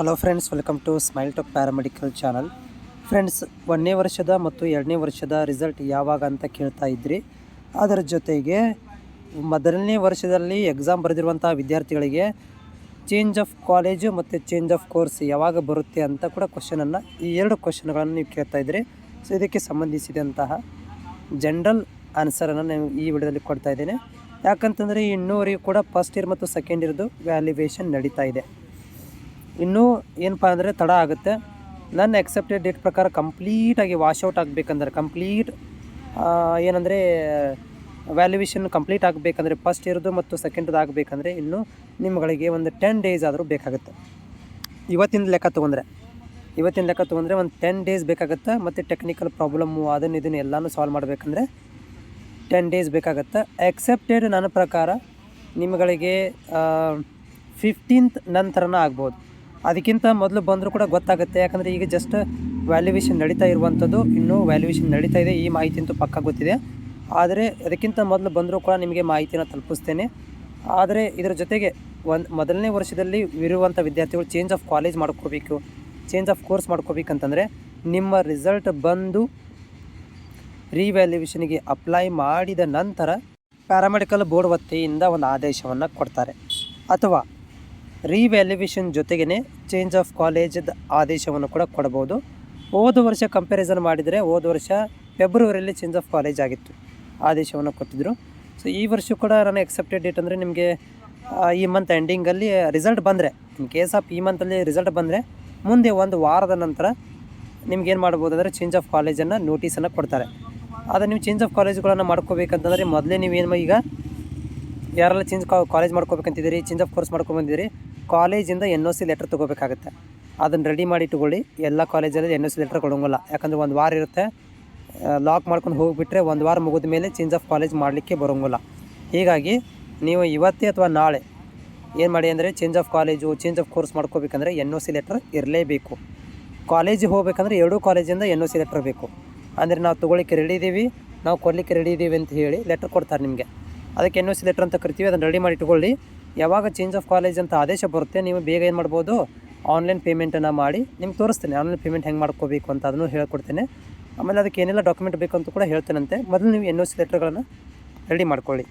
Hello friends, welcome to Smile Talk paramedical channel. Friends, 1ನೇ ವರ್ಷದ ಮತ್ತು 2ನೇ ವರ್ಷದ ರಿಸಲ್ಟ್ ಯಾವಾಗ ಅಂತ ಕೇಳ್ತಾ ಇದ್ರಿ. ಅದರ ಜೊತೆಗೆ ಮೊದಲನೇ ವರ್ಷದಲ್ಲಿ ಎಕ್ಸಾಮ್ ಬರೆದಿರುವಂಥ ವಿದ್ಯಾರ್ಥಿಗಳಿಗೆ ಚೇಂಜ್ ಆಫ್ ಕಾಲೇಜು ಮತ್ತು ಚೇಂಜ್ ಆಫ್ ಕೋರ್ಸ್ ಯಾವಾಗ ಬರುತ್ತೆ ಅಂತ ಕೂಡ ಕ್ವಶನನ್ನು, ಈ ಎರಡು ಕ್ವಶನ್ಗಳನ್ನು ನೀವು ಕೇಳ್ತಾ ಇದ್ರಿ. ಸೊ ಇದಕ್ಕೆ ಸಂಬಂಧಿಸಿದಂತಹ ಜನರಲ್ ಆನ್ಸರನ್ನು ನಾನು ಈ ವಿಡಿಯೋದಲ್ಲಿ ಕೊಡ್ತಾ ಇದ್ದೇನೆ. ಯಾಕಂತಂದರೆ ಇನ್ನೂವರೆಗೂ ಕೂಡ ಫಸ್ಟ್ ಇಯರ್ ಮತ್ತು ಸೆಕೆಂಡ್ ಇಯರ್ದು ವ್ಯಾಲ್ಯುವೇಷನ್ ನಡೀತಾ ಇದೆ. ಇನ್ನೂ ಏನಪ್ಪ ಅಂದರೆ ತಡ ಆಗುತ್ತೆ. ನನ್ನ ಎಕ್ಸೆಪ್ಟೆಡ್ ಡೇಟ್ ಪ್ರಕಾರ ಕಂಪ್ಲೀಟಾಗಿ ವಾಶೌಟ್ ಆಗಬೇಕಂದ್ರೆ, ಏನಂದರೆ ವ್ಯಾಲ್ಯುವೇಷನ್ ಕಂಪ್ಲೀಟ್ ಆಗಬೇಕಂದ್ರೆ, ಫಸ್ಟ್ ಇಯರ್ದು ಮತ್ತು ಸೆಕೆಂಡ್ದು ಆಗಬೇಕಂದ್ರೆ ಇನ್ನೂ ನಿಮ್ಮಗಳಿಗೆ ಒಂದು 10 ಡೇಸ್ ಆದರೂ ಬೇಕಾಗುತ್ತೆ. ಇವತ್ತಿನ ಲೆಕ್ಕ ತೊಗೊಂಡ್ರೆ ಒಂದು 10 ಡೇಸ್ ಬೇಕಾಗುತ್ತೆ. ಮತ್ತು ಟೆಕ್ನಿಕಲ್ ಪ್ರಾಬ್ಲಮ್ಮು ಇದನ್ನು ಎಲ್ಲನೂ ಸಾಲ್ವ್ ಮಾಡಬೇಕಂದ್ರೆ 10 ಡೇಸ್ ಬೇಕಾಗುತ್ತೆ. ಎಕ್ಸೆಪ್ಟೆಡ್ ನನ್ನ ಪ್ರಕಾರ ನಿಮ್ಮಗಳಿಗೆ 15th ನಂತರನ ಆಗ್ಬೋದು. ಅದಕ್ಕಿಂತ ಮೊದಲು ಬಂದರೂ ಕೂಡ ಗೊತ್ತಾಗುತ್ತೆ. ಯಾಕಂದರೆ ಈಗ ಜಸ್ಟ್ ವ್ಯಾಲ್ಯುವೇಷನ್ ನಡೀತಾ ಇರುವಂಥದ್ದು, ಇನ್ನೂ ವ್ಯಾಲ್ಯುವೇಷನ್ ನಡೀತಾ ಇದೆ. ಈ ಮಾಹಿತಿ ಅಂತೂ ಪಕ್ಕ ಗೊತ್ತಿದೆ. ಆದರೆ ಅದಕ್ಕಿಂತ ಮೊದಲು ಬಂದರೂ ಕೂಡ ನಿಮಗೆ ಮಾಹಿತಿನ ತಲುಪಿಸ್ತೇನೆ. ಆದರೆ ಇದರ ಜೊತೆಗೆ ಮೊದಲನೇ ವರ್ಷದಲ್ಲಿ ಇರುವಂಥ ವಿದ್ಯಾರ್ಥಿಗಳು ಚೇಂಜ್ ಆಫ್ ಕಾಲೇಜ್ ಮಾಡ್ಕೋಬೇಕು, ಚೇಂಜ್ ಆಫ್ ಕೋರ್ಸ್ ಮಾಡ್ಕೋಬೇಕಂತಂದರೆ ನಿಮ್ಮ ರಿಸಲ್ಟ್ ಬಂದು ರೀವ್ಯಾಲ್ಯುವೇಷನ್ಗೆ ಅಪ್ಲೈ ಮಾಡಿದ ನಂತರ ಪ್ಯಾರಾಮೆಡಿಕಲ್ ಬೋರ್ಡ್ ವತಿಯಿಂದ ಒಂದು ಆದೇಶವನ್ನು ಕೊಡ್ತಾರೆ. ಅಥವಾ ರೀವ್ಯಾಲ್ಯುವೇಷನ್ ಜೊತೆಗೇ ಚೇಂಜ್ ಆಫ್ ಕಾಲೇಜದ ಆದೇಶವನ್ನು ಕೂಡ ಕೊಡ್ಬೋದು. ಹೋದ ವರ್ಷ ಕಂಪ್ಯಾರಿಸನ್ ಮಾಡಿದರೆ ಹೋದ ವರ್ಷ ಫೆಬ್ರವರಿಯಲ್ಲಿ ಚೇಂಜ್ ಆಫ್ ಕಾಲೇಜ್ ಆಗಿತ್ತು, ಆದೇಶವನ್ನು ಕೊಟ್ಟಿದ್ದರು. ಸೊ ಈ ವರ್ಷ ಕೂಡ ನಾನು ಎಕ್ಸೆಪ್ಟೆಡ್ ಡೇಟ್ ಅಂದರೆ ನಿಮಗೆ ಈ ಮಂತ್ ಎಂಡಿಂಗಲ್ಲಿ ರಿಸಲ್ಟ್ ಬಂದರೆ, ಇನ್ ಕೇಸ್ ಆಫ್ ಈ ಮಂತಲ್ಲಿ ರಿಸಲ್ಟ್ ಬಂದರೆ ಮುಂದೆ ಒಂದು ವಾರದ ನಂತರ ನಿಮ್ಗೇನು ಮಾಡ್ಬೋದು ಅಂದರೆ ಚೇಂಜ್ ಆಫ್ ಕಾಲೇಜನ್ನು ನೋಟಿಸನ್ನು ಕೊಡ್ತಾರೆ. ಆದರೆ ನೀವು ಚೇಂಜ್ ಆಫ್ ಕಾಲೇಜ್ಗಳನ್ನು ಮಾಡ್ಕೋಬೇಕಂತಂದರೆ ಮೊದಲೇ ನೀವೇನು ಈಗ ಯಾರೆಲ್ಲ ಕಾಲೇಜ್ ಮಾಡ್ಕೋಬೇಕಂತಿದ್ದೀರಿ, ಚೇಂಜ್ ಆಫ್ ಕೋರ್ಸ್ ಮಾಡ್ಕೊಂಬಂದಿದ್ದೀರಿ, ಕಾಲೇಜಿಂದ NOC ಲೆಟ್ರ್ ತೊಗೋಬೇಕಾಗುತ್ತೆ. ಅದನ್ನು ರೆಡಿ ಮಾಡಿ ಇಟ್ಕೊಳ್ಳಿ. ಎಲ್ಲ ಕಾಲೇಜಲ್ಲಿ NOC ಲೆಟ್ರ್ ಕೊಡೋಂಗಿಲ್ಲ. ಯಾಕಂದರೆ ಒಂದು ವಾರ ಇರುತ್ತೆ, ಲಾಕ್ ಮಾಡ್ಕೊಂಡು ಹೋಗಿಬಿಟ್ರೆ ಒಂದು ವಾರ ಮುಗಿದ ಮೇಲೆ ಚೇಂಜ್ ಆಫ್ ಕಾಲೇಜ್ ಮಾಡಲಿಕ್ಕೆ ಬರೋಂಗಿಲ್ಲ. ಹೀಗಾಗಿ ನೀವು ಇವತ್ತೇ ಅಥವಾ ನಾಳೆ ಏನು ಮಾಡಿ ಅಂದರೆ change of college, change of course ಮಾಡ್ಕೋಬೇಕಂದ್ರೆ NOC ಲೆಟ್ರ್ ಇರಲೇಬೇಕು. ಕಾಲೇಜಿಗೆ ಹೋಗ್ಬೇಕಂದ್ರೆ ಎರಡೂ ಕಾಲೇಜಿಂದ NOC ಲೆಟ್ರ್ ಬೇಕು. ಅಂದರೆ ನಾವು ತೊಗೊಳ್ಳಿಕ್ಕೆ ರೆಡಿ ಇದ್ದೀವಿ, ನಾವು ಕೊಡಲಿಕ್ಕೆ ರೆಡಿ ಇದ್ದೀವಿ ಅಂತ ಹೇಳಿ ಲೆಟ್ರ್ ಕೊಡ್ತಾರೆ ನಿಮಗೆ. ಅದಕ್ಕೆ NOC ಲೆಟ್ರ್ ಅಂತ ಕರಿತೀವಿ. ಅದನ್ನು ರೆಡಿ ಮಾಡಿ ಇಟ್ಕೊಳ್ಳಿ. ಯಾವಾಗ ಚೇಂಜ್ ಆಫ್ ಕಾಲೇಜ್ ಅಂತ ಆದೇಶ ಬರುತ್ತೆ, ನೀವು ಬೇಗ ಏನು ಮಾಡ್ಬೋದು, ಆನ್ಲೈನ್ ಪೇಮೆಂಟನ್ನು ಮಾಡಿ ನಿಮ್ಗೆ ತೋರಿಸ್ತೇನೆ. ಆನ್ಲೈನ್ ಪೇಮೆಂಟ್ ಹೆಂಗೆ ಮಾಡ್ಕೋಬೇಕು ಅಂತ ಅದನ್ನು ಹೇಳ್ಕೊಡ್ತೇನೆ. ಆಮೇಲೆ ಅದಕ್ಕೆ ಏನೆಲ್ಲ ಡಾಕ್ಯುಮೆಂಟ್ ಬೇಕು ಅಂತ ಕೂಡ ಹೇಳ್ತೇನಂತೆ. ಮೊದಲು ನೀವು NOC ಲೆಟ್ರ್ಗಳನ್ನು ರೆಡಿ ಮಾಡ್ಕೊಳ್ಳಿ.